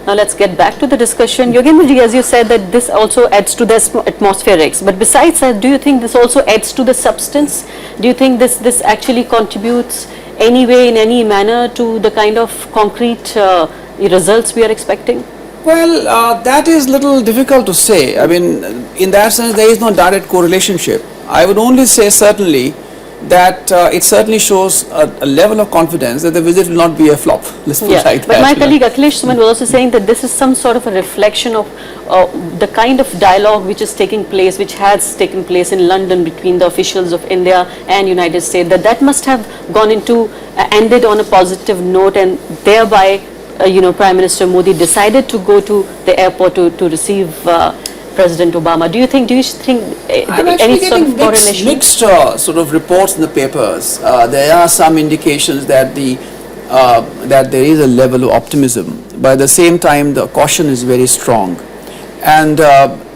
Now let's get back to the discussion. Yogendra ji, as you said that this also adds to the atmospherics, but besides that, do you think this also adds to the substance? Do you think this actually contributes any way, in any manner, to the kind of concrete results we are expecting? Well, that is little difficult to say. I mean, in that sense, there is no direct correlation. I would only say certainly that it certainly shows a level of confidence that the visit will not be a flop. Let's put it like but that. my colleague Akhilesh Suman was also saying that this is some sort of a reflection of the kind of dialogue which is taking place, which has taken place in London between the officials of India and United States, that must have gone into, ended on a positive note, and thereby, Prime Minister Modi decided to go to the airport to receive President Obama. Do you think any sort of correlation? Mixed sort of reports in the papers. There are some indications that that there is a level of optimism, but at the same time the caution is very strong. And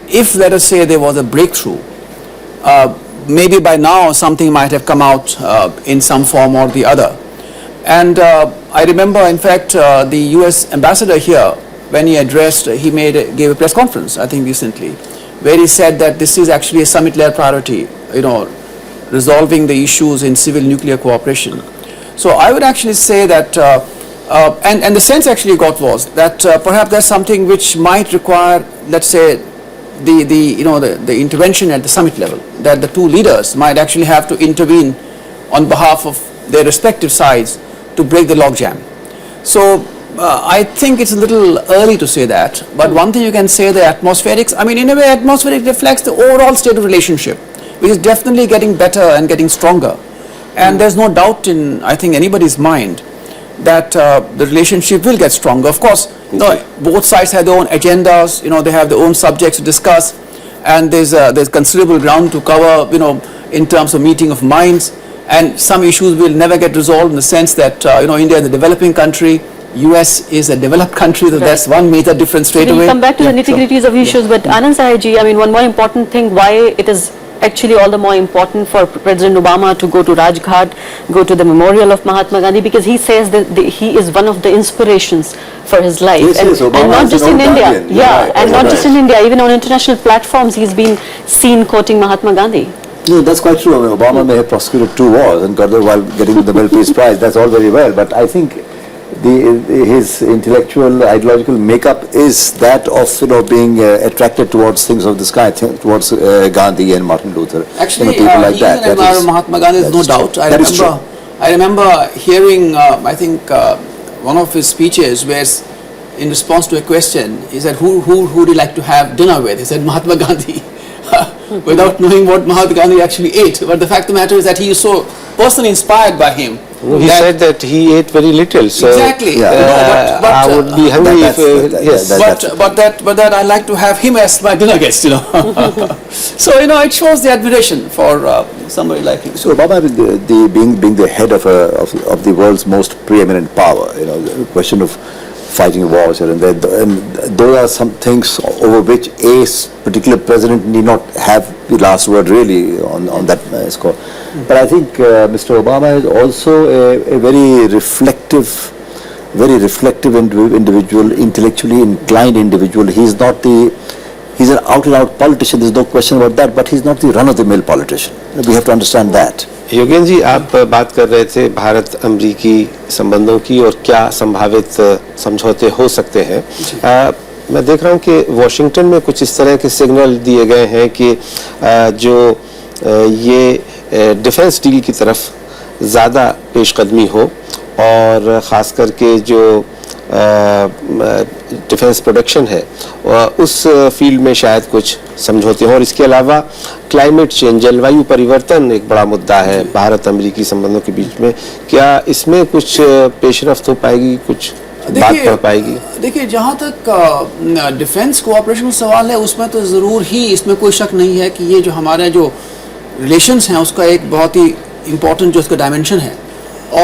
if, let us say, there was a breakthrough, maybe by now something might have come out in some form or the other. And I remember, in fact, the US ambassador here, when he addressed, gave a press conference, I think recently, where he said that this is actually a summit-led priority, resolving the issues in civil nuclear cooperation. So I would actually say that, and the sense actually got was that perhaps that's something which might require, let's say, the intervention at the summit level, that the two leaders might actually have to intervene on behalf of their respective sides to break the logjam. So I think it's a little early to say that, but one thing you can say, the atmospherics, I mean, in a way, atmospheric reflects the overall state of relationship, which is definitely getting better and getting stronger. And there's no doubt in, I think, anybody's mind that the relationship will get stronger. Of course, both sides have their own agendas, they have their own subjects to discuss, and there's considerable ground to cover, in terms of meeting of minds, and some issues will never get resolved in the sense that, India is a developing country, US is a developed country, so that's one major difference straight away. We'll come back to the nitty-gritties of issues, but Anand Sahai ji, I mean, one more important thing, why it is actually all the more important for President Obama to go to Rajghat, go to the memorial of Mahatma Gandhi, because he says that he is one of the inspirations for his life. Yes, and not just in India. Not just in India, even on international platforms he's been seen quoting Mahatma Gandhi. No, that's quite true. I mean, Obama may have prosecuted 2 wars and got there while getting the Nobel Peace Prize. That's all very well, but I think his intellectual, ideological makeup is that of being attracted towards things of the sky, towards Gandhi and Martin Luther. Actually, people like that. An admirer of Mahatma Gandhi, there's no doubt. I remember hearing, I think, one of his speeches where, in response to a question, he said, who would you like to have dinner with? He said, Mahatma Gandhi. Without knowing what Mahatma Gandhi actually ate. But the fact of the matter is that he is so personally inspired by him. He said that he ate very little. So exactly. I would be hungry but that I like to have him as my dinner guest, So, it shows the admiration for somebody like him. So Obama, being the head of the world's most preeminent power, the question of fighting wars here and there, and those are some things over which a particular president need not have the last word really on that score. But I think Mr. Obama is also a very reflective individual, intellectually inclined individual. He's an out-and-out politician, there's no question about that, but he's not the run-of-the-mill politician. We have to understand that. Yogendra ji, आप बात कर रहे थे भारत अमेरिकी संबंधों की और क्या संभावित समझौते हो सकते हैं। मैं देख रहा हूं कि वॉशिंगटन में कुछ इस तरह के सिग्नल दिए गए हैं कि जो ये डिफेंस डील की तरफ ज़्यादा पेशकदमी हो, और ख़ास करके जो डिफेंस प्रोडक्शन है उस फील्ड में शायद कुछ समझौते हों। और इसके अलावा क्लाइमेट चेंज, जलवायु परिवर्तन एक बड़ा मुद्दा है भारत अमेरिकी संबंधों के बीच में। क्या इसमें कुछ पेशरफ्त हो पाएगी, कुछ बात कर पाएगी? देखिए, जहाँ तक डिफेंस कोऑपरेशन का सवाल है, उसमें तो ज़रूर ही, इसमें कोई शक नहीं है कि ये जो हमारे जो रिलेशंस हैं उसका एक बहुत ही इम्पोर्टेंट जो उसका डायमेंशन है।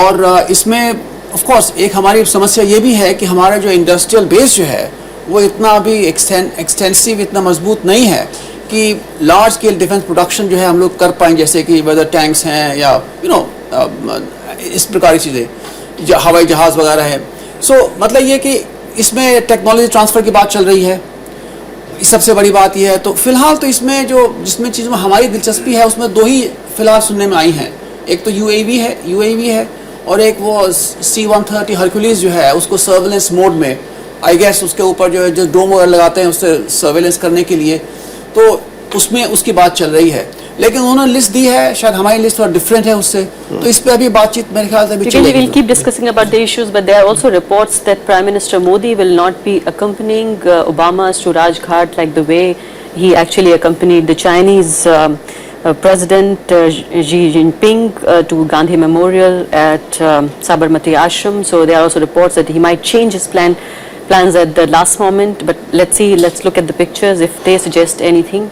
और इसमें ऑफ कोर्स एक हमारी समस्या ये भी है कि हमारा जो इंडस्ट्रियल बेस जो है वो इतना अभी एक्सटेंसिव, इतना मजबूत नहीं है कि लार्ज स्केल डिफेंस प्रोडक्शन जो है हम लोग कर पाएँ, जैसे कि वेदर टैंक्स हैं या इस प्रकार की चीज़ें, हवाई जहाज़ वगैरह है। सो मतलब ये कि इसमें टेक्नोलॉजी ट्रांसफ़र की बात चल रही है, सबसे बड़ी बात यह है। तो फिलहाल तो इसमें जिसमें चीज़ में हमारी दिलचस्पी है उसमें दो ही फिलहाल सुनने में आई हैं। एक तो यूएवी है और एक वो C-130 हरक्यूलिस जो है उसको सर्वेलेंस मोड में, आई गेस उसके ऊपर जो है जो डोम वगैरह लगाते हैं उससे सर्वेलेंस करने के लिए, तो उसमें उसकी बात चल रही है। लेकिन उन्होंने लिस्ट दी है, शायद हमारी लिस्ट थोड़ा डिफरेंट है उससे, तो इस पे अभी बातचीत मेरे ख्याल से अभी Because we चलेगी। will keep discussing about the issues, but there are also reports that Prime Minister Modi will not be accompanying Obama's to Rajghat like the way he actually accompanied the Chinese President Xi Jinping to Gandhi Memorial at Sabarmati Ashram. So there are also reports that he might change his plans at the last moment. But let's look at the pictures if they suggest anything.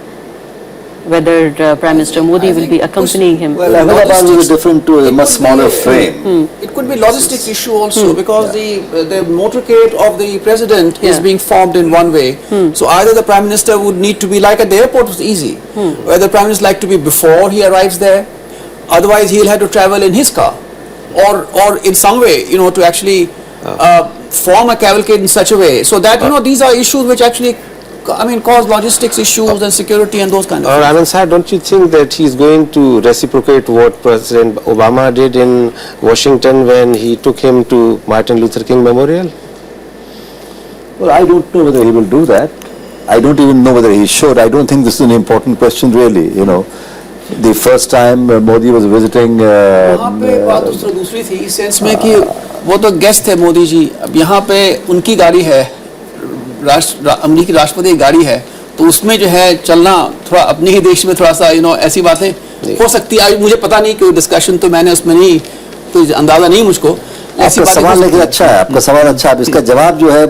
Whether Prime Minister Modi will be accompanying him. Well, Ahmedabad will be different to a much smaller frame. It could be logistics issue also because the motorcade of the president is Yeah. being formed in one way. So either the prime minister would need to be like at the airport was easy, where the prime minister like to be before he arrives there. Otherwise, he'll have to travel in his car, or in some way, to actually form a cavalcade in such a way so that these are issues which actually cause logistics issues and security and those kind of और things. आनंद साहब, don't you think that he is going to reciprocate what President Obama did in Washington when he took him to Martin Luther King Memorial? Well, I don't know whether he will do that. I don't even know whether he should. I don't think this is an important question really, The first time Modi was visiting... वहाँ पे बात दूसरी थी इस sense में कि वो तो गेस्ट थे मोदी जी। अब यहाँ पे उनकी गाड़ी है, अमेरिकी राष्ट्रपति की गाड़ी है, तो उसमें जो है चलना थोड़ा अपने ही देश में थोड़ा सा ऐसी बातें हो सकती है। मुझे पता नहीं, कोई डिस्कशन तो मैंने उसमें नहीं, कोई अंदाजा नहीं मुझको। आपका सवाल लेकिन अच्छा है, आपका सवाल अच्छा है। इसका जवाब जो है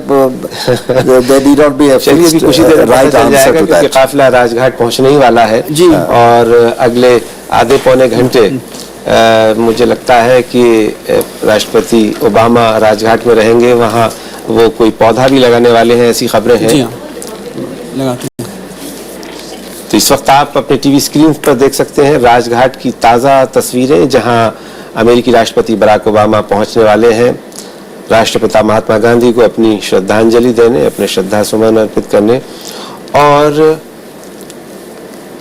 there need not be a चलिए fixed कुछ ही देर right चल answer जाएगा to क्योंकि that. काफिला राजघाट पहुंचने ही वाला है जी। और अगले आधे पौने घंटे मुझे लगता है कि राष्ट्रपति ओबामा राजघाट में रहेंगे। वहाँ वो कोई पौधा भी लगाने वाले हैं, ऐसी खबरें हैं। जी हाँ, लगाते हैं। तो इस वक्त आप अपने टीवी स्क्रीन पर देख सकते हैं राजघाट की ताज़ा तस्वीरें, जहां अमेरिकी राष्ट्रपति बराक ओबामा पहुंचने वाले हैं राष्ट्रपिता महात्मा गांधी को अपनी श्रद्धांजलि देने, अपने श्रद्धा सुमन अर्पित करने। और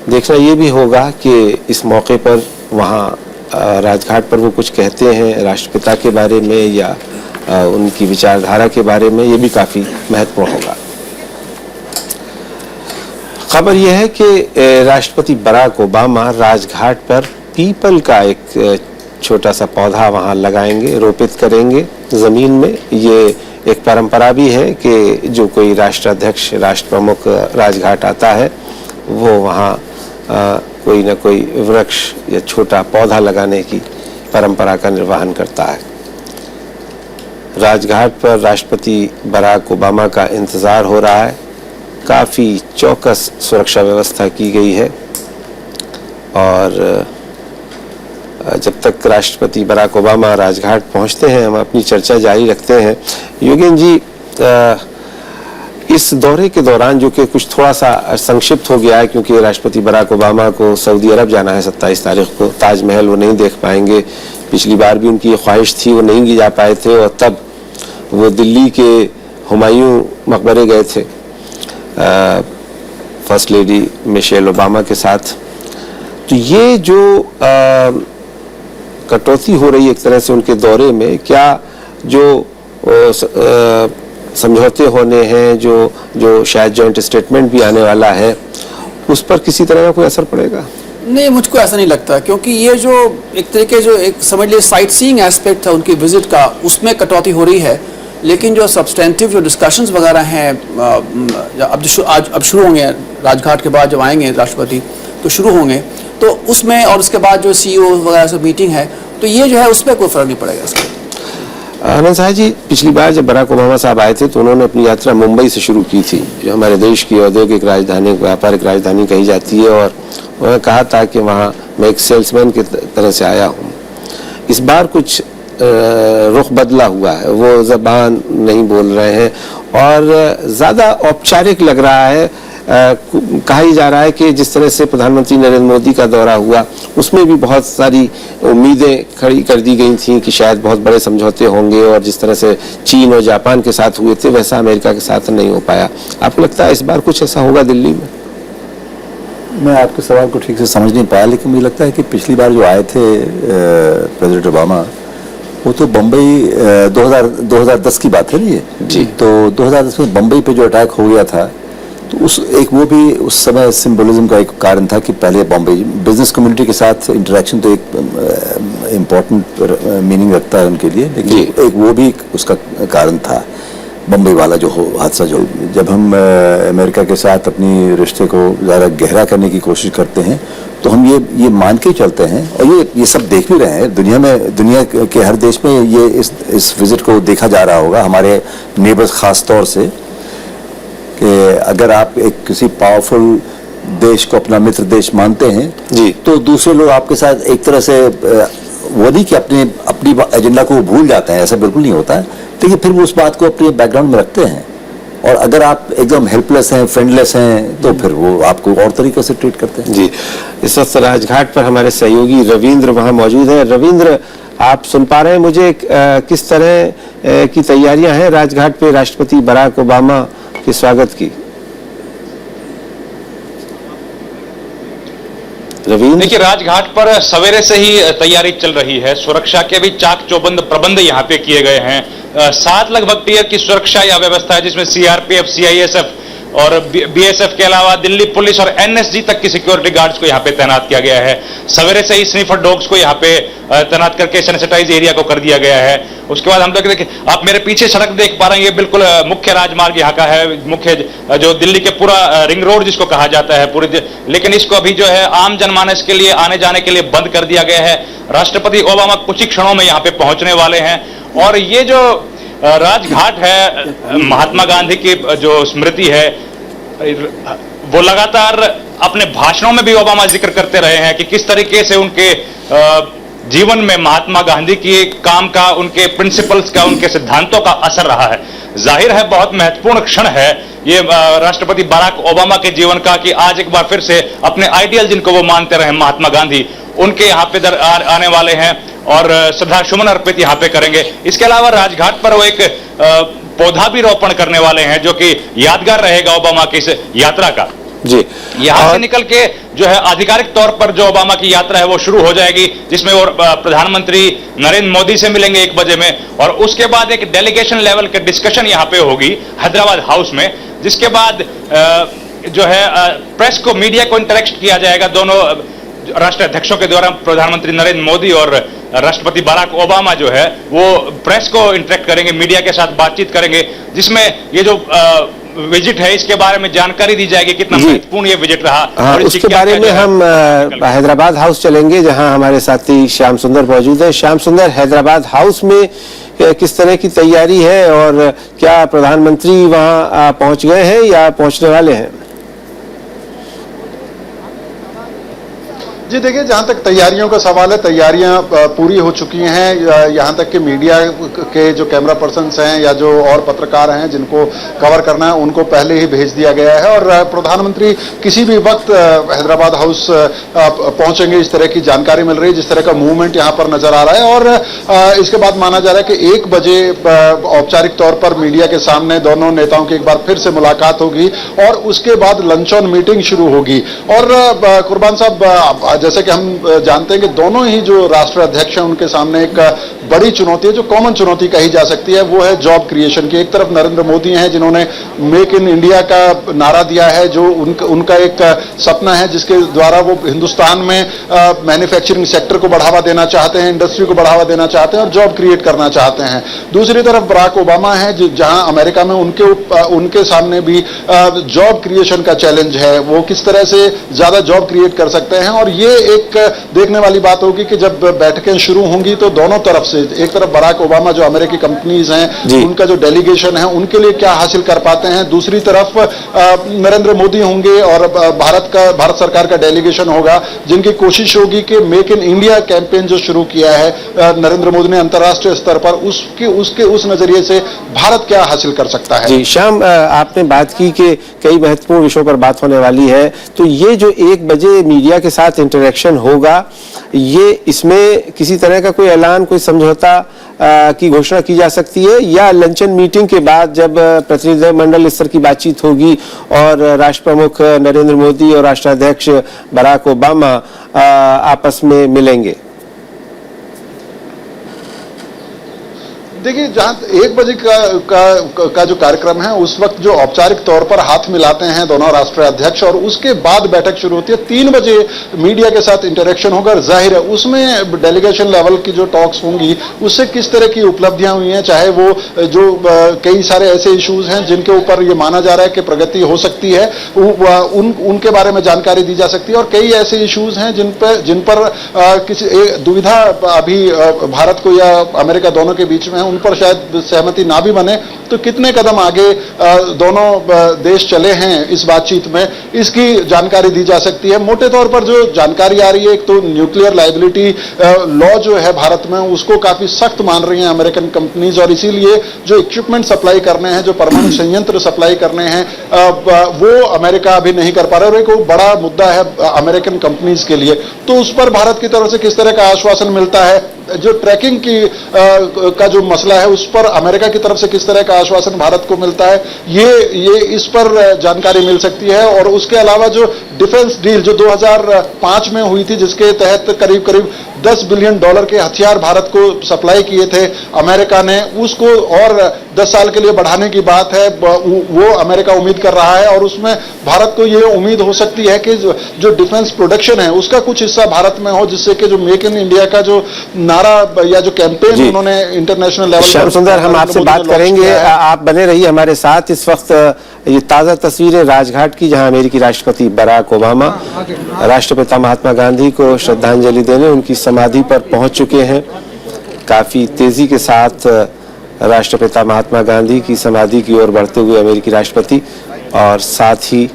देखना ये भी होगा कि इस मौके पर वहाँ राजघाट पर वो कुछ कहते हैं राष्ट्रपिता के बारे में या उनकी विचारधारा के बारे में, ये भी काफ़ी महत्वपूर्ण होगा। खबर यह है कि राष्ट्रपति बराक ओबामा राजघाट पर पीपल का एक छोटा सा पौधा वहां लगाएंगे, रोपित करेंगे जमीन में। ये एक परंपरा भी है कि जो कोई राष्ट्राध्यक्ष, राष्ट्र प्रमुख राजघाट आता है वो वहां कोई न कोई वृक्ष या छोटा पौधा लगाने की परंपरा का निर्वहन करता है। राजघाट पर राष्ट्रपति बराक ओबामा का इंतजार हो रहा है। काफ़ी चौकस सुरक्षा व्यवस्था की गई है और जब तक राष्ट्रपति बराक ओबामा राजघाट पहुंचते हैं हम अपनी चर्चा जारी रखते हैं। योगेन जी, इस दौरे के दौरान जो कि कुछ थोड़ा सा संक्षिप्त हो गया है क्योंकि राष्ट्रपति बराक ओबामा को सऊदी अरब जाना है 27 तारीख को, ताजमहल वो नहीं देख पाएंगे। पिछली बार भी उनकी ख्वाहिश थी, वो नहीं जा पाए थे और तब वो दिल्ली के हुमायूं मकबरे गए थे फर्स्ट लेडी मिशेल ओबामा के साथ। तो ये जो कटौती हो रही है एक तरह से उनके दौरे में, क्या जो समझौते होने हैं, जो शायद जॉइंट स्टेटमेंट भी आने वाला है, उस पर किसी तरह का कोई असर पड़ेगा? नहीं, मुझको ऐसा नहीं लगता क्योंकि ये जो एक तरीके जो एक समझ लीजिए साइट सीइंग एस्पेक्ट था उनकी विजिट का, उसमें कटौती हो रही है। लेकिन जो सब्सटेंटिव जो डिस्कशंस वगैरह हैं अब शुरू होंगे, राजघाट के बाद जब आएंगे राष्ट्रपति तो शुरू होंगे, तो उसमें और उसके बाद जो CEO वगैरह से मीटिंग है, तो ये जो है उसमें कोई फर्क नहीं पड़ेगा इसका। आनंद साहब जी, पिछली बार जब बराक ओबामा साहब आए थे तो उन्होंने अपनी यात्रा मुंबई से शुरू की थी, जो हमारे देश की औद्योगिक राजधानी, व्यापारिक राजधानी कही जाती है, और उन्होंने कहा था कि वहाँ मैं एक सेल्समैन की तरह से आया हूँ। इस बार कुछ रुख बदला हुआ है, वो ज़बान नहीं बोल रहे हैं और ज़्यादा औपचारिक लग रहा है। कहा ही जा रहा है कि जिस तरह से प्रधानमंत्री नरेंद्र मोदी का दौरा हुआ उसमें भी बहुत सारी उम्मीदें खड़ी कर दी गई थी कि शायद बहुत बड़े समझौते होंगे, और जिस तरह से चीन और जापान के साथ हुए थे वैसा अमेरिका के साथ नहीं हो पाया। आपको लगता है इस बार कुछ ऐसा होगा दिल्ली में? मैं आपके सवाल को ठीक से समझ नहीं पाया, लेकिन मुझे लगता है कि पिछली बार जो आए थे प्रेसिडेंट ओबामा, वो तो बम्बई 2010 की बात है ना ये जी। तो 2010 में बम्बई पे जो अटैक हो गया था, तो वो भी उस समय सिंबलिज्म का एक कारण था कि पहले बम्बई बिजनेस कम्युनिटी के साथ इंटरेक्शन तो एक इम्पोर्टेंट मीनिंग रखता है उनके लिए, लेकिन एक वो भी उसका कारण था बम्बई वाला जो हादसा। जो जब हम अमेरिका के साथ अपनी रिश्ते को ज़्यादा गहरा करने की कोशिश करते हैं तो हम ये मान के चलते हैं, और ये सब देख भी रहे हैं दुनिया के हर देश में ये इस विजिट को देखा जा रहा होगा, हमारे नेबर्स खास तौर से, कि अगर आप किसी पावरफुल देश को अपना मित्र देश मानते हैं जी, तो दूसरे लोग आपके साथ एक तरह से वो नहीं कि अपनी एजेंडा को भूल जाते हैं, ऐसा बिल्कुल नहीं होता है, लेकिन फिर वो उस बात को अपने बैकग्राउंड में रखते हैं, और अगर आप एकदम हेल्पलेस हैं, फ्रेंडलेस हैं, तो फिर वो आपको और तरीके से ट्रीट करते हैं। जी, इस वक्त राजघाट पर हमारे सहयोगी रविंद्र वहां मौजूद हैं। रविंद्र, आप सुन पा रहे हैं मुझे? किस तरह की तैयारियां हैं राजघाट पे राष्ट्रपति बराक ओबामा के स्वागत की? रवींद्र, देखिए, राजघाट पर सवेरे से ही तैयारी चल रही है। सुरक्षा के भी चाक चौबंद प्रबंध यहाँ पे किए गए हैं। 7 लगभग टीयर की सुरक्षा या व्यवस्था है, जिसमें सीआरपीएफ, सीआईएसएफ और बीएसएफ के अलावा दिल्ली पुलिस और एनएसजी तक की सिक्योरिटी गार्ड्स को यहाँ पे तैनात किया गया है। सवेरे से ही स्नीफर डॉग्स को यहाँ पे तैनात करके सैनिटाइज एरिया को कर दिया गया है। उसके बाद हम लोग देखिए, आप मेरे पीछे सड़क देख पा रहे हैं, ये बिल्कुल मुख्य राजमार्ग यहाँ का है, मुख्य जो दिल्ली के पूरा रिंग रोड जिसको कहा जाता है पूरे, लेकिन इसको अभी जो है आम जनमानस के लिए आने जाने के लिए बंद कर दिया गया है। राष्ट्रपति ओबामा कुछ ही क्षणों में यहाँ पे पहुंचने वाले हैं, और ये जो राजघाट है, महात्मा गांधी की जो स्मृति है, वो लगातार अपने भाषणों में भी ओबामा जिक्र करते रहे हैं कि किस तरीके से उनके जीवन में महात्मा गांधी की काम का, उनके प्रिंसिपल्स का, उनके सिद्धांतों का असर रहा है। जाहिर है बहुत महत्वपूर्ण क्षण है ये राष्ट्रपति बराक ओबामा के जीवन का, कि आज एक बार फिर से अपने आइडियल जिनको वो मानते रहे महात्मा गांधी, उनके यहाँ पे आने वाले हैं और श्रद्धा सुमन अर्पित यहाँ पे करेंगे। इसके अलावा राजघाट पर वो एक पौधा भी रोपण करने वाले हैं, जो कि यादगार रहेगा ओबामा की इस यात्रा का। जी, यहां से निकल के जो है आधिकारिक तौर पर जो ओबामा की यात्रा है वो शुरू हो जाएगी, जिसमें वो प्रधानमंत्री नरेंद्र मोदी से मिलेंगे 1 बजे में, और उसके बाद एक डेलीगेशन लेवल के डिस्कशन यहां पे होगी हैदराबाद हाउस में, जिसके बाद जो है प्रेस को, मीडिया को इंटरेक्ट किया जाएगा दोनों राष्ट्रीय अध्यक्षों के द्वारा। प्रधानमंत्री नरेंद्र मोदी और राष्ट्रपति बराक ओबामा जो है वो प्रेस को इंटरेक्ट करेंगे, मीडिया के साथ बातचीत करेंगे, जिसमें ये जो विजिट है इसके बारे में जानकारी दी जाएगी, कितना महत्वपूर्ण ये विजिट रहा। और उसके बारे में हम हैदराबाद हाउस चलेंगे, जहां हमारे साथी श्याम सुंदर मौजूद है। श्याम सुंदर, हैदराबाद हाउस में किस तरह की तैयारी है, और क्या प्रधानमंत्री वहां पहुंच गए हैं या पहुंचने वाले हैं? जी देखिए, जहाँ तक तैयारियों का सवाल है, तैयारियां पूरी हो चुकी हैं। यहाँ तक कि मीडिया के जो कैमरा पर्सन्स हैं या जो और पत्रकार हैं जिनको कवर करना है, उनको पहले ही भेज दिया गया है, और प्रधानमंत्री किसी भी वक्त हैदराबाद हाउस पहुंचेंगे, इस तरह की जानकारी मिल रही है, जिस तरह का मूवमेंट यहाँ पर नजर आ रहा है। और इसके बाद माना जा रहा है कि 1 बजे औपचारिक तौर पर मीडिया के सामने दोनों नेताओं की एक बार फिर से मुलाकात होगी, और उसके बाद लंच ऑन मीटिंग शुरू होगी। और कुर्बान साहब, जैसे कि हम जानते हैं कि दोनों ही जो राष्ट्रीय अध्यक्ष हैं उनके सामने एक बड़ी चुनौती है, जो कॉमन चुनौती कही जा सकती है, वो है जॉब क्रिएशन की। एक तरफ नरेंद्र मोदी हैं जिन्होंने मेक इन इंडिया का नारा दिया है, जो उनका एक सपना है, जिसके द्वारा वो हिंदुस्तान में मैन्युफैक्चरिंग सेक्टर को बढ़ावा देना चाहते हैं, इंडस्ट्री को बढ़ावा देना चाहते हैं और जॉब क्रिएट करना चाहते हैं। दूसरी तरफ बराक ओबामा है, जहां अमेरिका में उनके सामने भी जॉब क्रिएशन का चैलेंज है, वो किस तरह से ज्यादा जॉब क्रिएट कर सकते हैं। और ये ये एक देखने वाली बात होगी कि जब बैठकें शुरू होंगी तो दोनों तरफ से, एक तरफ बराक ओबामा जो अमेरिकी कंपनीज हैं उनका जो डेलीगेशन है उनके लिए क्या हासिल कर पाते हैं, दूसरी तरफ नरेंद्र मोदी होंगे और भारत सरकार का डेलीगेशन होगा जिनकी कोशिश होगी कि मेक इन इंडिया कैंपेन जो शुरू किया है नरेंद्र मोदी ने अंतर्राष्ट्रीय स्तर पर, उसके उस नजरिए से भारत क्या हासिल कर सकता है। जी श्याम, आपने बात की कि कई महत्वपूर्ण विषयों पर बात होने वाली है, तो ये जो 1 बजे मीडिया के साथ इंटरेक्शन होगा, ये इसमें किसी तरह का कोई ऐलान, कोई समझौता की घोषणा की जा सकती है, या लंचन मीटिंग के बाद जब प्रतिनिधिमंडल स्तर की बातचीत होगी और राष्ट्र प्रमुख नरेंद्र मोदी और राष्ट्राध्यक्ष बराक ओबामा आपस में मिलेंगे? देखिए, जहां 1 बजे का जो कार्यक्रम है उस वक्त जो औपचारिक तौर पर हाथ मिलाते हैं दोनों राष्ट्रीय अध्यक्ष और उसके बाद बैठक शुरू होती है। 3 बजे मीडिया के साथ इंटरेक्शन होगा और जाहिर है उसमें डेलीगेशन लेवल की जो टॉक्स होंगी उससे किस तरह की उपलब्धियां हुई हैं, चाहे वो जो कई सारे ऐसे इश्यूज हैं जिनके ऊपर ये माना जा रहा है कि प्रगति हो सकती है, उनके बारे में जानकारी दी जा सकती है, और कई ऐसे इश्यूज हैं जिन पर किसी दुविधा अभी भारत को या अमेरिका दोनों के बीच में है, उन पर शायद सहमति ना भी बने, तो कितने कदम आगे दोनों देश चले हैं इस बातचीत में, इसकी जानकारी दी जा सकती है। मोटे तौर पर जो जानकारी आ रही है, एक तो न्यूक्लियर लायबिलिटी लॉ जो है भारत में उसको काफी सख्त मान रही हैं अमेरिकन कंपनीज, और इसीलिए जो इक्विपमेंट सप्लाई करने हैं, जो परमाणु संयंत्र सप्लाई करने हैं, वो अमेरिका अभी नहीं कर पा रहा, और एक बड़ा मुद्दा है अमेरिकन कंपनीज के लिए। तो उस पर भारत की तरफ से किस तरह का आश्वासन मिलता है, जो ट्रैकिंग की का जो मसला है उस पर अमेरिका की तरफ से किस तरह का आश्वासन भारत को मिलता है, ये इस पर जानकारी मिल सकती है। और उसके अलावा जो डिफेंस डील जो 2005 में हुई थी, जिसके तहत करीब करीब $10 बिलियन के हथियार भारत को सप्लाई किए थे अमेरिका ने, उसको और 10 साल के लिए बढ़ाने की बात है, वो अमेरिका उम्मीद कर रहा है, और उसमें भारत को ये उम्मीद हो सकती है कि जो डिफेंस प्रोडक्शन है उसका कुछ हिस्सा भारत में हो, जिससे कि जो मेक इन इंडिया का जो नारा या जो कैंपेन उन्होंने इंटरनेशनल लेवल पर। श्याम सुंदर, हम आपसे बात करेंगे, आप बने रहिए हमारे साथ। इस वक्त ये ताजा तस्वीरें राजघाट की, जहां अमेरिकी राष्ट्रपति बराक ओबामा राष्ट्रपिता महात्मा गांधी को श्रद्धांजलि देने उनकी समाधि पर पहुंच चुके हैं। काफी तेजी के साथ राष्ट्रपिता महात्मा गांधी की समाधि की ओर बढ़ते हुए अमेरिकी राष्ट्रपति, और साथ ही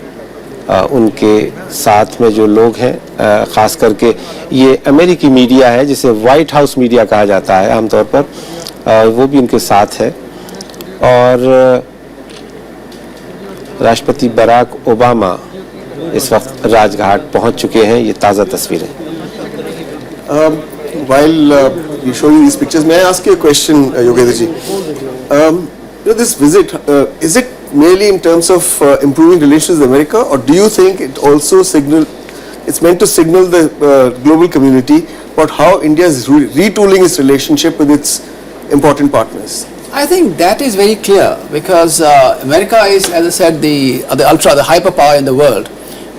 उनके साथ में जो लोग हैं, खास करके ये अमेरिकी मीडिया है जिसे व्हाइट हाउस मीडिया कहा जाता है आमतौर पर, वो भी उनके साथ है। और राष्ट्रपति बराक ओबामा इस वक्त राजघाट पहुंच चुके हैं। ये ताज़ा तस्वीरें। While you're showing these pictures, may I ask you a question, Yogendra ji? This visit, is it merely in terms of improving relations with America, or do you think it also it's meant to signal the global community about how India is retooling its relationship with its important partners? I think that is very clear, because America is, as I said, the hyperpower in the world,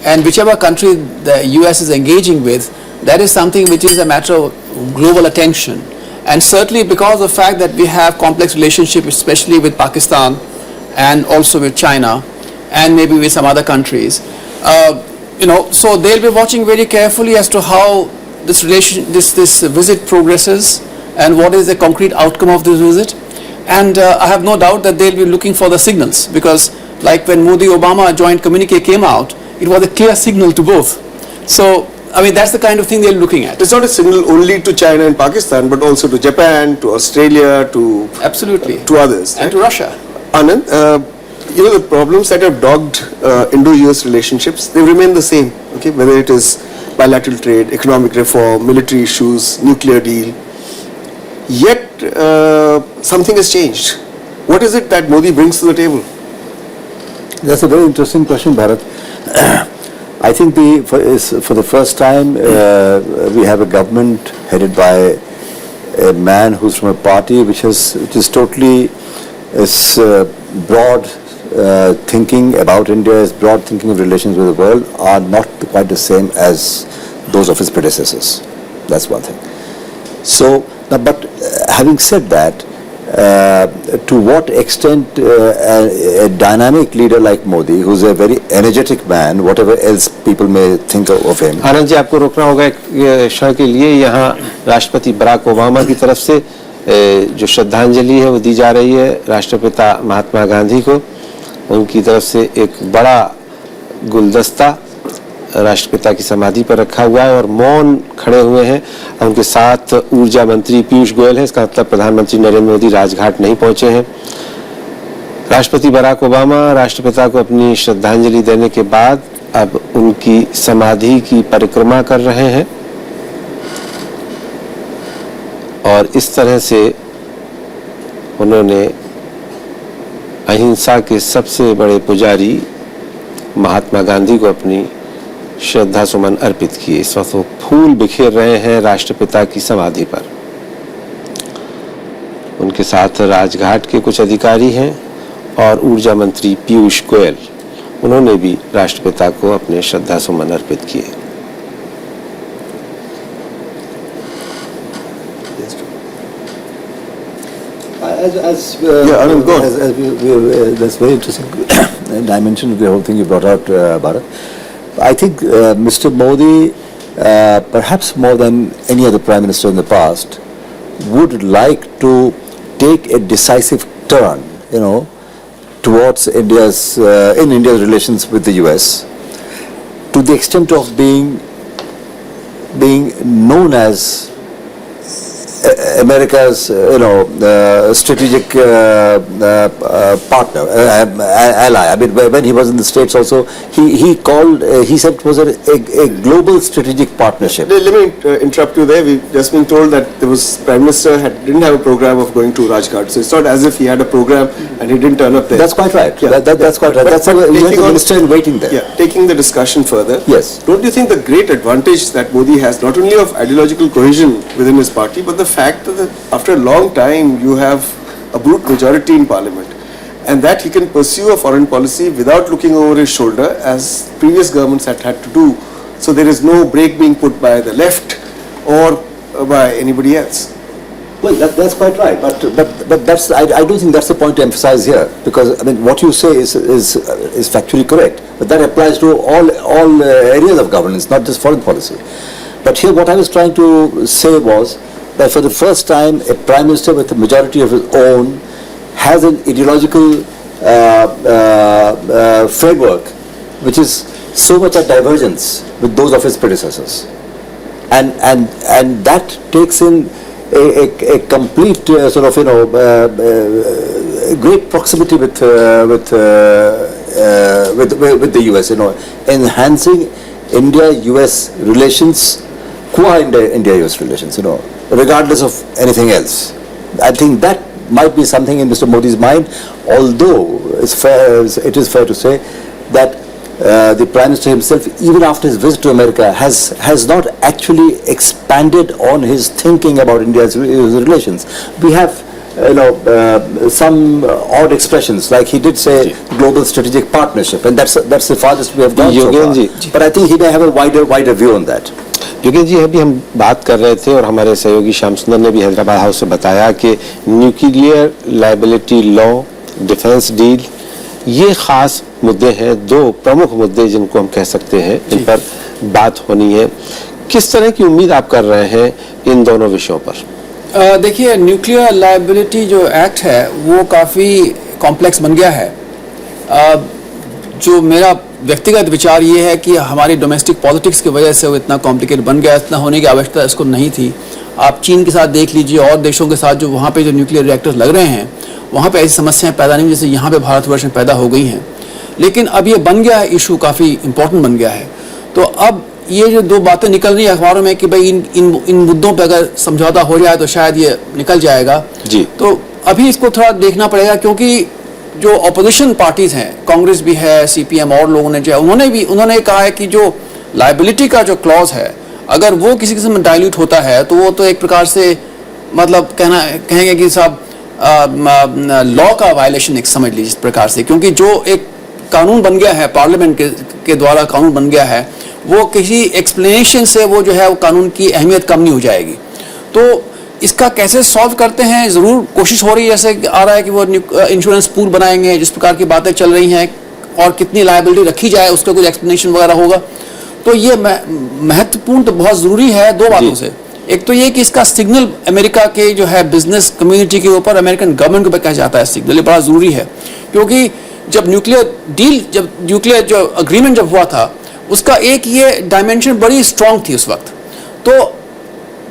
and whichever country the US is engaging with, that is something which is a matter of global attention. And certainly because of the fact that we have complex relationship, especially with Pakistan and also with China and maybe with some other countries, so they'll be watching very carefully as to how this visit progresses and what is the concrete outcome of this visit. And I have no doubt that they'll be looking for the signals, because like when Modi-Obama joint communique came out, it was a clear signal to both. So I mean, that's the kind of thing they're looking at. It's not a signal only to China and Pakistan, but also to Japan, to Australia, to absolutely to others, and to Russia. Anand, the problems that have dogged Indo-US relationships, they remain the same. Okay, whether it is bilateral trade, economic reform, military issues, nuclear deal. Yet something has changed. What is it that Modi brings to the table? That's a very interesting question, Bharat. I think for the first time we have a government headed by a man who's from a party which is totally broad thinking about India, is broad thinking of relations with the world, are not quite the same as those of his predecessors. That's one thing. So, but having said that, to what extent a dynamic leader like Modi, who's a very energetic man, whatever else people may think of him. Anand ji, आपको रोकना होगा एक क्षण के लिए। यहाँ राष्ट्रपति Barack Obama की तरफ से जो श्रद्धांजलि है वो दी जा रही है राष्ट्रपिता महात्मा गांधी को। उनकी तरफ से एक बड़ा गुलदस्ता राष्ट्रपिता की समाधि पर रखा हुआ है और मौन खड़े हुए हैं। उनके साथ ऊर्जा मंत्री पीयूष गोयल है। इसका मतलब प्रधानमंत्री नरेंद्र मोदी राजघाट नहीं पहुंचे हैं। राष्ट्रपति बराक ओबामा राष्ट्रपिता को अपनी श्रद्धांजलि देने के बाद अब उनकी समाधि की परिक्रमा कर रहे हैं और इस तरह से उन्होंने अहिंसा के सबसे बड़े पुजारी महात्मा गांधी को अपनी श्रद्धा सुमन अर्पित किए। इस वक्त वो फूल बिखेर रहे हैं राष्ट्रपिता की समाधि पर। उनके साथ राजघाट के कुछ अधिकारी हैं और ऊर्जा मंत्री पीयूष गोयल, उन्होंने भी राष्ट्रपिता को अपने श्रद्धा सुमन अर्पित किए। Anand, go on. That's very interesting dimension of the whole thing you brought out, Bharat. I think Mr. Modi, perhaps more than any other Prime Minister in the past, would like to take a decisive turn, towards India's relations with the US, to the extent of being known as America's, strategic partner, ally. I mean, when he was in the States also, he said it was a global strategic partnership. Let me interrupt you there. We've just been told that there was Prime Minister didn't have a program of going to Rajghat. So it's not as if he had a program and he didn't turn up there. That's quite right. Yeah. That's quite right. That's how you have the minister in waiting there. Yeah, taking the discussion further. Yes. Don't you think the great advantage that Modi has, not only of ideological cohesion within his party, but the fact that after a long time you have a brute majority in parliament, and that he can pursue a foreign policy without looking over his shoulder as previous governments had to do. So there is no brake being put by the left or by anybody else. Well, that's quite right, but that's I do think that's the point to emphasize here, because I mean what you say is factually correct, but that applies to all areas of governance, not just foreign policy. But here what I was trying to say was that for the first time a Prime Minister with a majority of his own has an ideological framework which is so much at divergence with those of his predecessors, and that takes in a complete great proximity with the US, enhancing India-US relations, qua India-US relations, regardless of anything else. I think that might be something in Mr. Modi's mind, although it is fair to say that the Prime Minister himself, even after his visit to America, has not actually expanded on his thinking about India's relations. We have some odd expressions, like he did say global strategic partnership, and that's the farthest we have gone so far. But I think he may have a wider view on that. Yogesh ji, अभी हम बात कर रहे थे और हमारे सहयोगी श्याम सुंदर ने भी हैदराबाद हाउस से बताया कि nuclear liability law, defence deal, ये खास मुद्दे हैं, दो प्रमुख मुद्दे जिनको हम कह सकते हैं, इन पर बात होनी है। किस तरह की उम्मीद आप कर रहे हैं इन दोनों विषयों पर? देखिए, न्यूक्लियर लायबिलिटी जो एक्ट है वो काफ़ी कॉम्प्लेक्स बन गया है। जो मेरा व्यक्तिगत विचार ये है कि हमारी डोमेस्टिक पॉलिटिक्स की वजह से वो इतना कॉम्प्लिकेटेड बन गया, इतना होने की आवश्यकता इसको नहीं थी। आप चीन के साथ देख लीजिए और देशों के साथ जो वहाँ पे जो न्यूक्लियर रिएक्टर्स लग रहे हैं, वहाँ पे ऐसी समस्याएं पैदा नहीं जैसे यहाँ पे भारतवर्ष में पैदा हो गई हैं। लेकिन अब ये बन गया है, इशू काफ़ी इम्पोर्टेंट बन गया है। तो अब ये जो दो बातें निकल रही है अखबारों में कि भाई इन मुद्दों पर अगर समझौता हो जाए तो शायद ये निकल जाएगा जी। तो अभी इसको थोड़ा देखना पड़ेगा, क्योंकि जो ऑपोजिशन पार्टीज हैं, कांग्रेस भी है, सीपीएम और लोगों ने जो है उन्होंने कहा है कि जो लायबिलिटी का जो क्लॉज है, अगर वो किसी किस्म में डाइल्यूट होता है तो वो तो एक प्रकार से मतलब कहेंगे कि साहब लॉ का वायलेशन एक समझ लीजिए इस प्रकार से, क्योंकि जो एक कानून बन गया है, पार्लियामेंट के द्वारा कानून बन गया है, वो किसी एक्सप्लेनेशन से वो जो है वो कानून की अहमियत कम नहीं हो जाएगी। तो इसका कैसे सॉल्व करते हैं, ज़रूर कोशिश हो रही है, जैसे आ रहा है कि वो इंश्योरेंस पूल बनाएंगे, जिस प्रकार की बातें चल रही हैं, और कितनी लायबिलिटी रखी जाए उसका कुछ एक्सप्लेनेशन वगैरह होगा। तो ये महत्वपूर्ण तो बहुत ज़रूरी है दो बातों से। एक तो ये कि इसका सिग्नल अमेरिका के जो है बिजनेस कम्युनिटी के ऊपर, अमेरिकन गवर्नमेंट को कहा जाता है सिग्नल, ये बड़ा ज़रूरी है, क्योंकि जब न्यूक्लियर जो अग्रीमेंट जब हुआ था, उसका एक ये डायमेंशन बड़ी स्ट्रांग थी उस वक्त। तो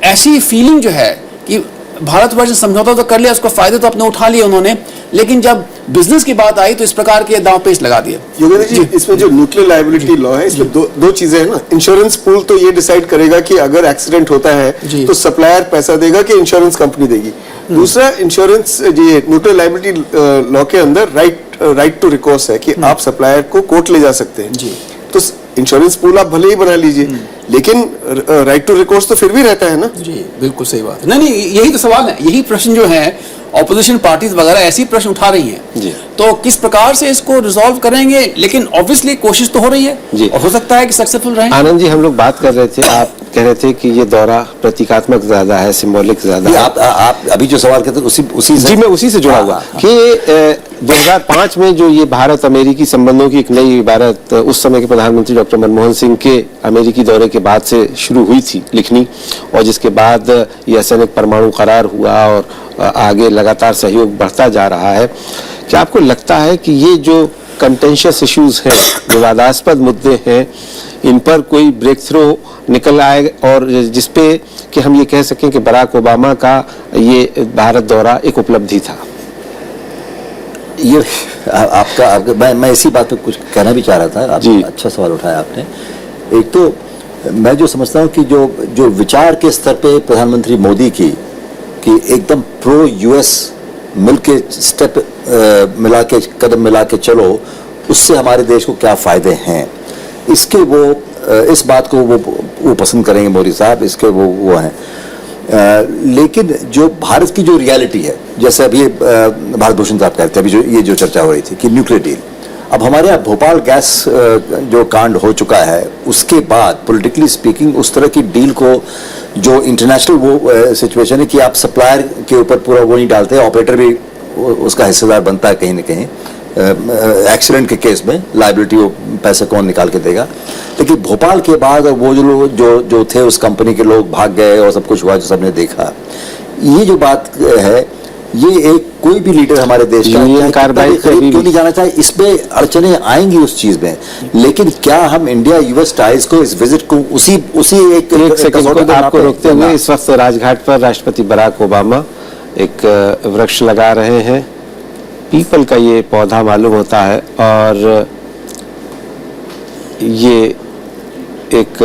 ऐसी फीलिंग जो है कि भारतवर्ष ने समझौता तो कर लिया, उसका फायदे तो अपने उठा लिए उन्होंने, लेकिन जब बिजनेस की बात आई तो इस प्रकार के दांव पेच लगा दिए। योगेंद्र जी, इसमें जो न्यूक्लियर लायबिलिटी लॉ है, इसमें दो चीजें हैं ना। इंश्योरेंस पूल तो ये डिसाइड करेगा कि अगर एक्सीडेंट होता है तो सप्लायर पैसा देगा कि इंश्योरेंस कंपनी देगी। दूसरा, इंश्योरेंस ये न्यूक्लियर लायबिलिटी लॉ के अंदर राइट टू रिकोर्स है कि आप सप्लायर को कोर्ट ले जा सकते हैं। तो इंश्योरेंस पूल आप भले ही बना लीजिए, लेकिन राइट टू रिकोर्स तो फिर भी रहता है ना। जी बिल्कुल सही बात। नहीं, यही तो सवाल है, यही प्रश्न जो है ऑपोजिशन पार्टीज वगैरह ऐसी प्रश्न उठा रही हैं। तो किस प्रकार से इसको रिजॉल्व करेंगे, लेकिन ऑब्वियसली कोशिश तो हो रही है जी। और हो सकता है कि सक्सेसफुल रहे। आनंद जी, हम लोग बात कर रहे थे, आप कह रहे थे कि ये दौरा प्रतीकात्मक ज्यादा है, सिंबॉलिक ज्यादा है। आप अभी जो सवाल करते उसी जी, मैं उसी से जुड़ा हुआ कि 2005 में जो ये भारत अमेरिकी संबंधों की एक नई इबारत उस समय के प्रधानमंत्री डॉक्टर मनमोहन सिंह के अमेरिकी दौरे के बाद से शुरू हुई थी लिखनी, और जिसके बाद ये असैनिक परमाणु करार हुआ और आगे लगातार सहयोग बढ़ता जा रहा है। क्या आपको लगता है कि ये जो कंटेंशियस इश्यूज हैं, विवादास्पद मुद्दे हैं, इन पर कोई ब्रेक थ्रू निकल आए और जिसपे कि हम ये कह सकें कि बराक ओबामा का ये भारत दौरा एक उपलब्धि था? ये आपका मैं इसी बात पे कुछ कहना भी चाह रहा था। जी, अच्छा सवाल उठाया आपने। एक तो मैं जो समझता हूँ कि जो विचार के स्तर पे प्रधानमंत्री मोदी की कि एकदम प्रो यूएस मिल के स्टेप मिला के कदम मिला के चलो, उससे हमारे देश को क्या फायदे हैं, इसके वो इस बात को वो पसंद करेंगे मोदी साहब, इसके वो हैं। लेकिन जो भारत की जो रियलिटी है, जैसे अभी भारत भूषण साहब कहते हैं, अभी जो चर्चा हो रही थी कि न्यूक्लियर डील, अब हमारे यहाँ भोपाल गैस जो कांड हो चुका है, उसके बाद पॉलिटिकली स्पीकिंग उस तरह की डील को, जो इंटरनेशनल वो सिचुएशन है कि आप सप्लायर के ऊपर पूरा वो नहीं डालते, ऑपरेटर भी उसका हिस्सेदार बनता है कहीं ना कहीं। एक्सीडेंट के केस में लायबिलिटी वो पैसे कौन निकाल के देगा। लेकिन भोपाल के बाद वो जो लोग जो थे उस कंपनी के लोग भाग गए और सब कुछ हुआ जो सबने देखा, ये जो बात है, ये एक कोई भी लीडर हमारे देश का कार्रवाई क्यों नहीं जाना चाहे, इसमें अड़चने आएंगी उस चीज में। लेकिन क्या हम इंडिया यूएस टाइज को इस विजिट को उसी एक सेकंड को आपको रोकते हुए, इस वक्त राजघाट पर राष्ट्रपति बराक ओबामा एक वृक्ष लगा रहे हैं, पीपल का ये पौधा मालूम होता है, और ये एक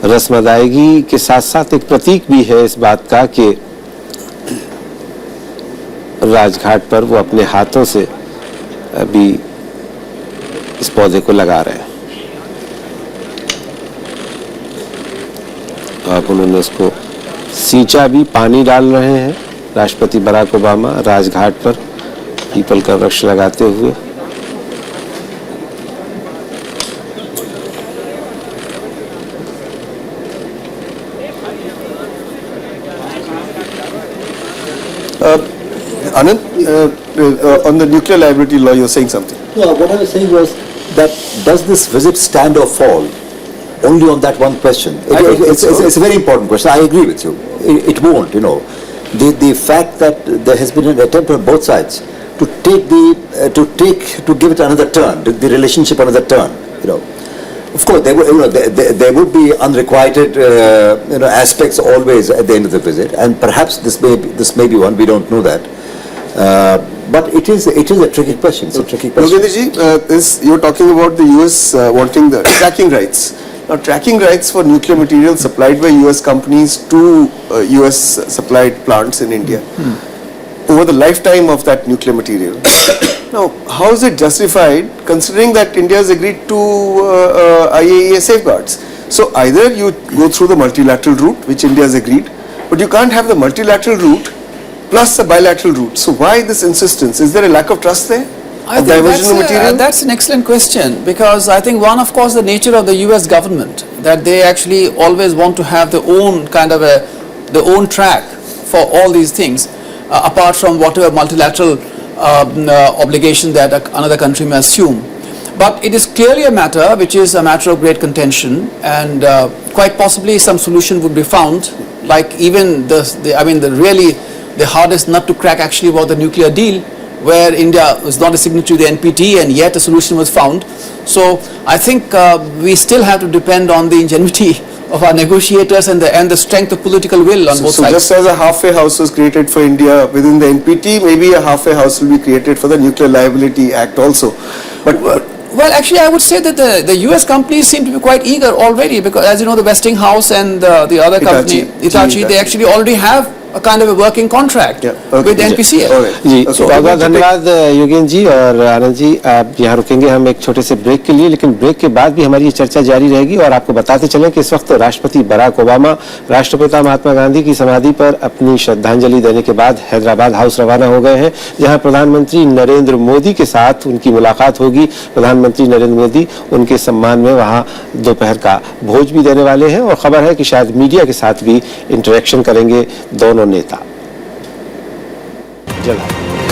रस्म अदायगी के साथ साथ एक प्रतीक भी है इस बात का कि राजघाट पर वो अपने हाथों से अभी इस पौधे को लगा रहे हैं। अब उन्होंने उसको सींचा भी, पानी डाल रहे हैं राष्ट्रपति बराक ओबामा राजघाट पर पीपल का वृक्ष लगाते हुए। Anand, on the nuclear liability law, you're saying something. No, what I was saying was that does this visit stand or fall only on that one question? It's a very important question. I agree with you. It won't, you know. The fact that there has been an attempt on both sides to give it another turn, the relationship another turn, you know. Of course, there would be unrequited aspects always at the end of the visit, and perhaps this may be one. We don't know that. But it is a tricky question. It's a tricky question. Yogendra ji, you're talking about the US wanting the tracking rights. Now, tracking rights for nuclear material supplied by US companies to US supplied plants in India over the lifetime of that nuclear material. Now, how is it justified considering that India has agreed to IAEA safeguards? So, either you go through the multilateral route, which India has agreed, but you can't have the multilateral route plus the bilateral route. So, why this insistence? Is there a lack of trust there? I think that's an excellent question, because I think one, of course, the nature of the US government, that they actually always want to have their own kind of a their own track for all these things, apart from whatever multilateral obligation that another country may assume. But it is clearly a matter which is a matter of great contention, and quite possibly some solution would be found. Like even the hardest nut to crack actually was the nuclear deal, where India was not a signatory to the NPT, and yet a solution was found. So I think we still have to depend on the ingenuity of our negotiators and the strength of political will on both So sides. just as a halfway house was created for India within the NPT, maybe a halfway house will be created for the Nuclear Liability Act also. But Well, actually, I would say that the US companies seem to be quite eager already, because as you know, the Westinghouse and the other company, Hitachi, they actually already have a kind of a working contract with NPCL. Ji So बहुत बहुत we're going to धन्यवाद योगेंद्र जी और आनंद जी। आप यहाँ रुकेंगे हम एक छोटे से ब्रेक के लिए, लेकिन ब्रेक के बाद भी हमारी ये चर्चा जारी रहेगी। और आपको बताते चलें कि इस वक्त राष्ट्रपति बराक ओबामा राष्ट्रपिता महात्मा गांधी की समाधि पर अपनी श्रद्धांजलि देने के बाद हैदराबाद हाउस रवाना हो गए हैं, जहाँ प्रधानमंत्री नरेंद्र मोदी के साथ उनकी मुलाकात होगी। प्रधानमंत्री नरेंद्र मोदी उनके सम्मान में वहाँ दोपहर का भोज भी देने वाले हैं, और खबर है कि शायद मीडिया के साथ भी इंटरेक्शन करेंगे दोनों नेता। जल्द